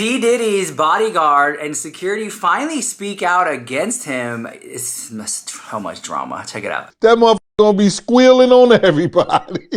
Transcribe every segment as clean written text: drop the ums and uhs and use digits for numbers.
P. Diddy's bodyguard and security finally speak out against him. It's so much drama. Check it out. That motherfucker gonna be squealing on everybody.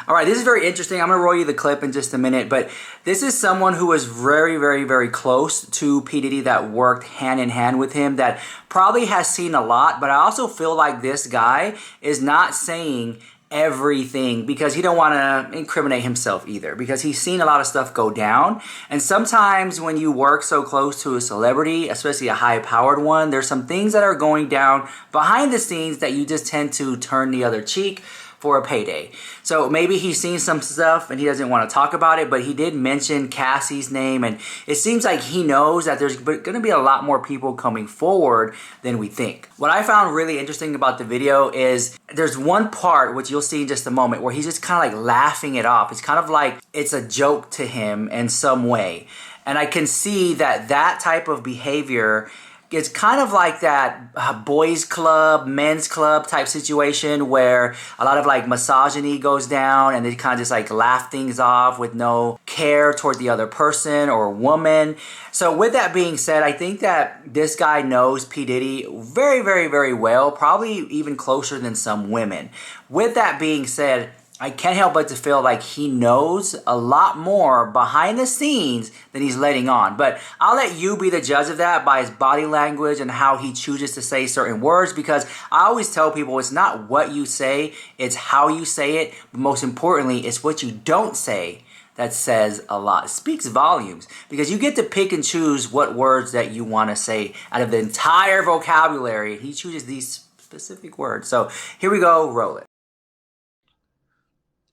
All right, this is very interesting. I'm going to roll you the clip in just a minute, but this is someone who was very, very, very close to P. Diddy, that worked hand in hand with him, that probably has seen a lot, but I also feel like this guy is not saying everything because he don't want to incriminate himself either, because he's seen a lot of stuff go down. And sometimes when you work so close to a celebrity, especially a high-powered one, there's some things that are going down behind the scenes that you just tend to turn the other cheek for a payday. So maybe he's seen some stuff and he doesn't want to talk about it, but he did mention Cassie's name, and it seems like he knows that there's going to be a lot more people coming forward than we think. What I found really interesting about the video is there's one part, which you'll see in just a moment, where he's just kind of like laughing it off. It's kind of like it's a joke to him in some way. And I can see that that type of behavior, it's kind of like that boys club, men's club type situation where a lot of like misogyny goes down and they kind of just like laugh things off with no care toward the other person or woman. So with that being said, I think that this guy knows P. Diddy very, very, very well, probably even closer than some women. With that being said, I can't help but to feel like he knows a lot more behind the scenes than he's letting on. But I'll let you be the judge of that by his body language and how he chooses to say certain words, because I always tell people it's not what you say, it's how you say it. But most importantly, it's what you don't say that says a lot. It speaks volumes, because you get to pick and choose what words that you want to say out of the entire vocabulary. He chooses these specific words. So here we go, roll it.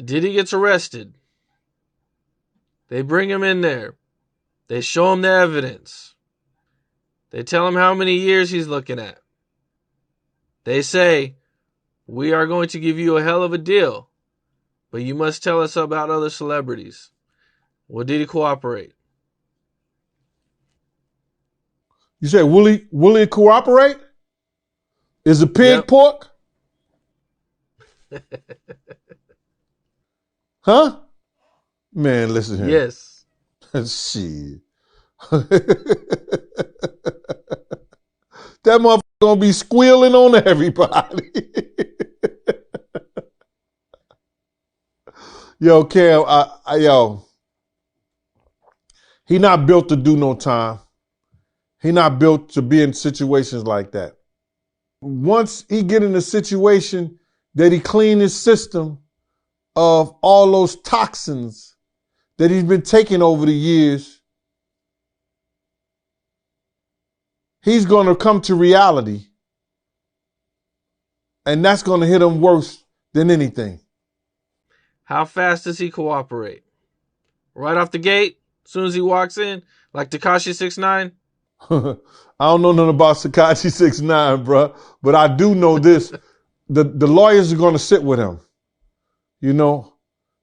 Diddy gets arrested. They bring him in there. They show him the evidence. They tell him how many years he's looking at. They say, we are going to give you a hell of a deal, but you must tell us about other celebrities. Will Diddy cooperate? You say, will he cooperate? Is the pig pork? Huh? Man, listen here. Yes. Shit. That motherfucker gonna be squealing on everybody. Yo, Cam, yo. He not built to do no time. He not built to be in situations like that. Once he get in a situation that he clean his system of all those toxins that he's been taking over the years, he's going to come to reality. And that's going to hit him worse than anything. How fast does he cooperate? Right off the gate? As soon as he walks in? Like Tekashi 6ix9ine? I don't know nothing about Tekashi 6ix9ine, bro. But I do know this. The lawyers are going to sit with him. You know,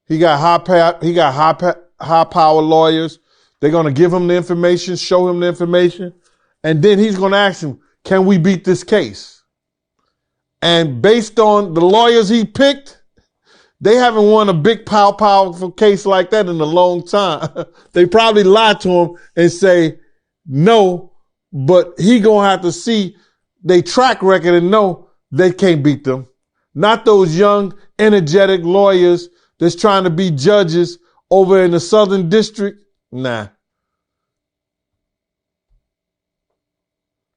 he got high power lawyers. They're going to give him the information, show him the information, and then he's going to ask him, can we beat this case? And based on the lawyers he picked, they haven't won a big powerful case like that in a long time. They probably lie to him and say no, but he going to have to see their track record and know they can't beat them. Not those young, energetic lawyers that's trying to be judges over in the Southern District. Nah.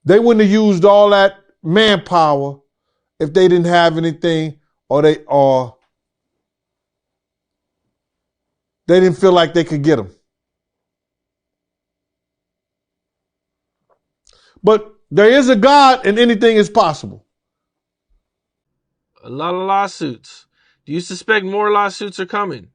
They wouldn't have used all that manpower if they didn't have anything, or they didn't feel like they could get him. But there is a God and anything is possible. A lot of lawsuits. Do you suspect more lawsuits are coming?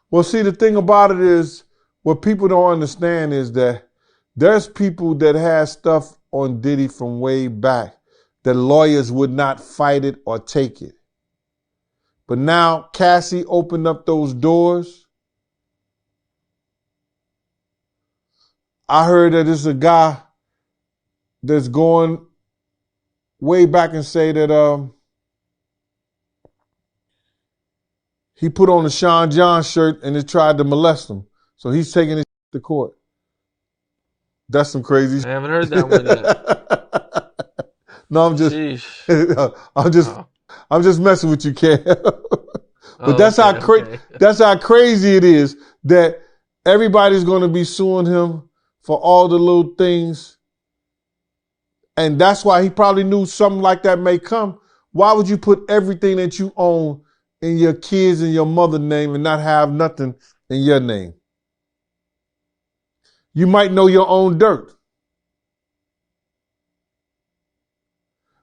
Well, see, the thing about it is, what people don't understand is that there's people that have stuff on Diddy from way back that lawyers would not fight it or take it. But now Cassie opened up those doors. I heard that there's a guy that's going way back and say that he put on a Sean John shirt and it tried to molest him. So he's taking it to court. That's some crazy. I haven't heard that one yet. No, I'm just, Sheesh. I'm just messing with you, Cam. But that's okay. that's how crazy it is that everybody's going to be suing him for all the little things. And that's why he probably knew something like that may come. Why would you put everything that you own in your kids and your mother's name and not have nothing in your name? You might know your own dirt.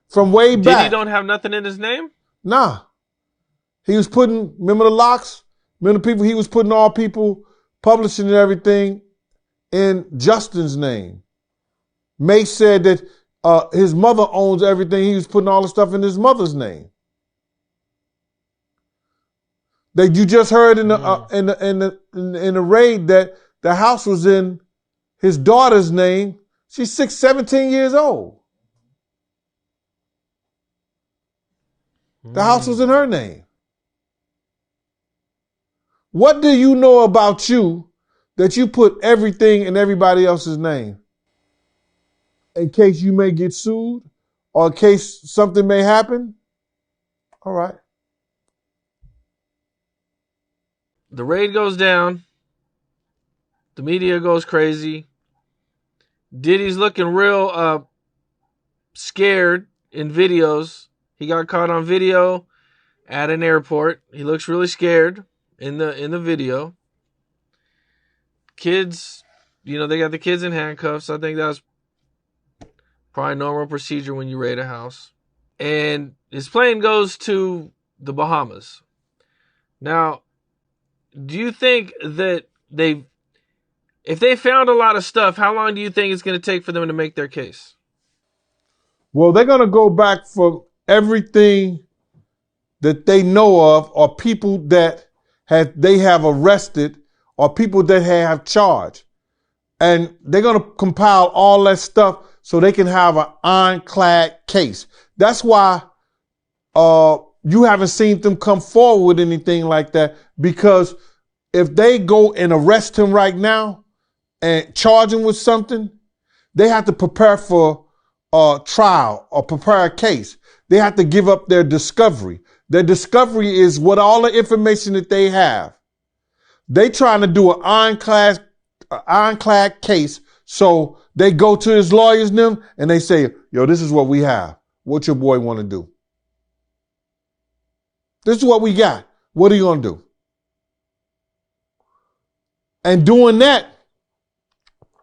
From way back. Diddy don't have nothing in his name? Nah. He was putting, remember the locks? Remember the people, he was putting all people, publishing and everything in Justin's name. Mace said that his mother owns everything. He was putting all the stuff in his mother's name. That you just heard in the raid that the house was in his daughter's name. She's 17 years old. The house was in her name. What do you know about you that you put everything in everybody else's name? In case you may get sued or in case something may happen? All right. The raid goes down. The media goes crazy. Diddy's looking real scared in videos. He got caught on video at an airport. He looks really scared in the video. Kids, they got the kids in handcuffs. I think that's probably normal procedure when you raid a house. And his plane goes to the Bahamas. Now, do you think that if they found a lot of stuff, how long do you think it's going to take for them to make their case? Well, they're going to go back for everything that they know of or people that they have arrested or people that have charged. And they're going to compile all that stuff so they can have an ironclad case. That's why you haven't seen them come forward with anything like that, because if they go and arrest him right now and charge him with something, they have to prepare for a trial or prepare a case. They have to give up their discovery. Their discovery is what all the information that they have. They trying to do an ironclad case. So they go to his lawyers and they say, yo, this is what we have. What your boy want to do? This is what we got. What are you going to do? And doing that,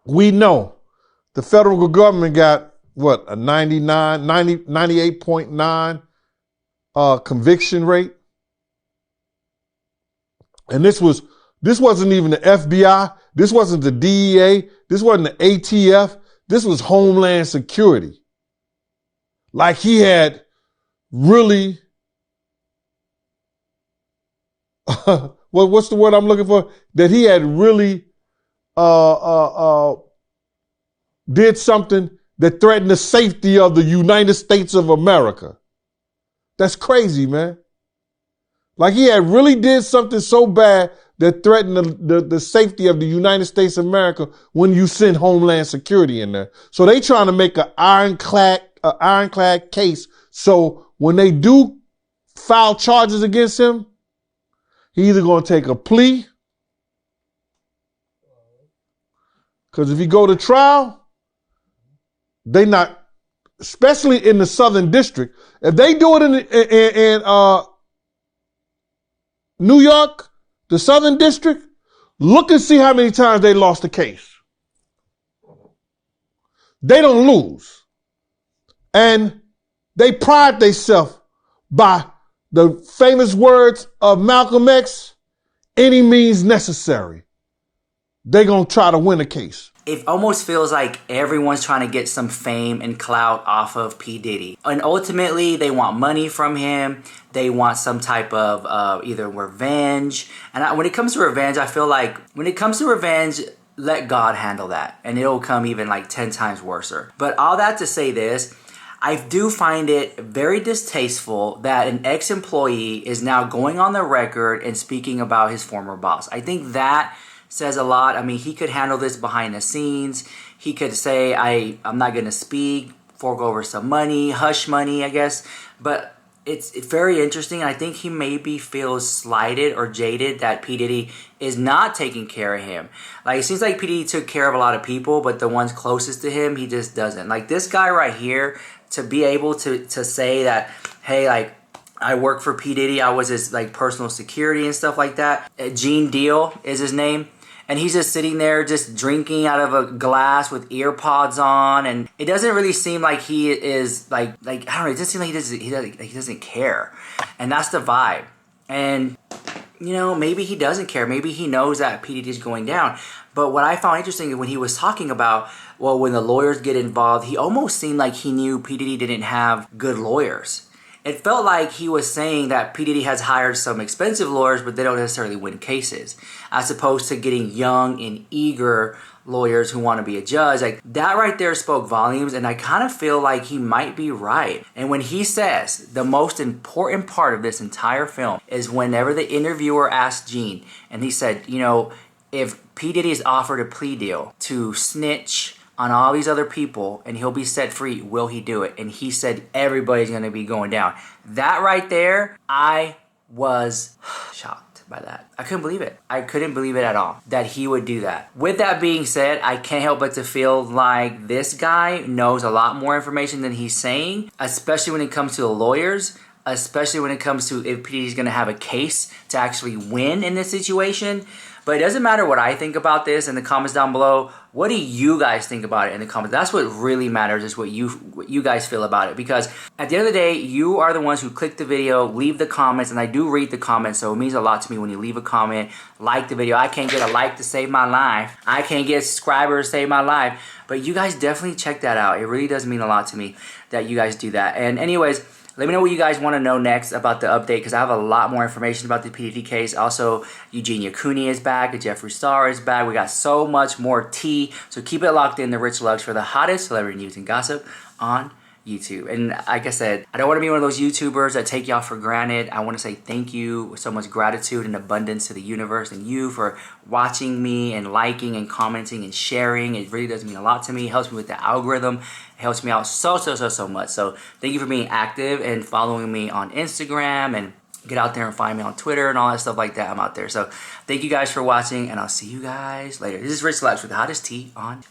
we know the federal government got what, a 98.9 conviction rate. And this wasn't even the FBI. This wasn't the DEA. This wasn't the ATF. This was Homeland Security. Like he had really, what's the word I'm looking for? That he had really did something that threatened the safety of the United States of America. That's crazy, man. Like he had really did something so bad that threatened the safety of the United States of America when you send Homeland Security in there. So they trying to make an ironclad case. So when they do file charges against him, he either going to take a plea, because if he go to trial, they not, especially in the Southern District, if they do it in New York, the Southern District, look and see how many times they lost the case. They don't lose. And they pride themselves by the famous words of Malcolm X, any means necessary. They're going to try to win a case. It almost feels like everyone's trying to get some fame and clout off of P. Diddy. And ultimately, they want money from him. They want some type of either revenge. And when it comes to revenge, I feel like let God handle that. And it'll come even like 10 times worse. But all that to say this, I do find it very distasteful that an ex-employee is now going on the record and speaking about his former boss. I think that says a lot. I mean, he could handle this behind the scenes. He could say, I'm not going to speak, fork over some money, hush money, I guess. But it's very interesting. I think he maybe feels slighted or jaded that P. Diddy is not taking care of him. Like, it seems like P. Diddy took care of a lot of people, but the ones closest to him, he just doesn't. Like, this guy right here, to be able to say that, hey, like, I work for P. Diddy, I was his like personal security and stuff like that. Gene Deal is his name. And he's just sitting there just drinking out of a glass with ear pods on. And it doesn't really seem like he is like I don't know, it doesn't seem like he doesn't care. And that's the vibe. And, you know, maybe he doesn't care. Maybe he knows that P. Diddy is going down. But what I found interesting when he was talking about, well, when the lawyers get involved, he almost seemed like he knew P. Diddy didn't have good lawyers. It felt like he was saying that P. Diddy has hired some expensive lawyers, but they don't necessarily win cases, as opposed to getting young and eager lawyers who want to be a judge. Like, that right there spoke volumes, and I kind of feel like he might be right. And when he says the most important part of this entire film is whenever the interviewer asked Gene, and he said, you know, if P. Diddy is offered a plea deal to snitch on all these other people and he'll be set free, will he do it? And he said everybody's going to be going down. That right there, I was shocked by that. I couldn't believe it. I couldn't believe it at all that he would do that. With that being said, I can't help but to feel like this guy knows a lot more information than he's saying, especially when it comes to the lawyers, especially when it comes to if P.D.'s going to have a case to actually win in this situation. But it doesn't matter what I think about this in the comments down below. What do you guys think about it in the comments? That's what really matters, is what you guys feel about it. Because at the end of the day, you are the ones who click the video, leave the comments, and I do read the comments, so it means a lot to me when you leave a comment, like the video. I can't get a like to save my life. I can't get subscribers to save my life. But you guys definitely check that out. It really does mean a lot to me that you guys do that. And anyways, let me know what you guys want to know next about the update, because I have a lot more information about the P. Diddy case. Also, Eugenia Cooney is back. Jeffree Star is back. We got so much more tea. So keep it locked in, The Rich Lux, for the hottest celebrity news and gossip on YouTube. And like I said, I don't want to be one of those YouTubers that take y'all for granted. I want to say thank you with so much gratitude and abundance to the universe and you for watching me and liking and commenting and sharing. It really does mean a lot to me. It helps me with the algorithm. It helps me out so much. So thank you for being active and following me on Instagram, and get out there and find me on Twitter and all that stuff like that. I'm out there. So thank you guys for watching, and I'll see you guys later. This is Rich Lux with the hottest tea on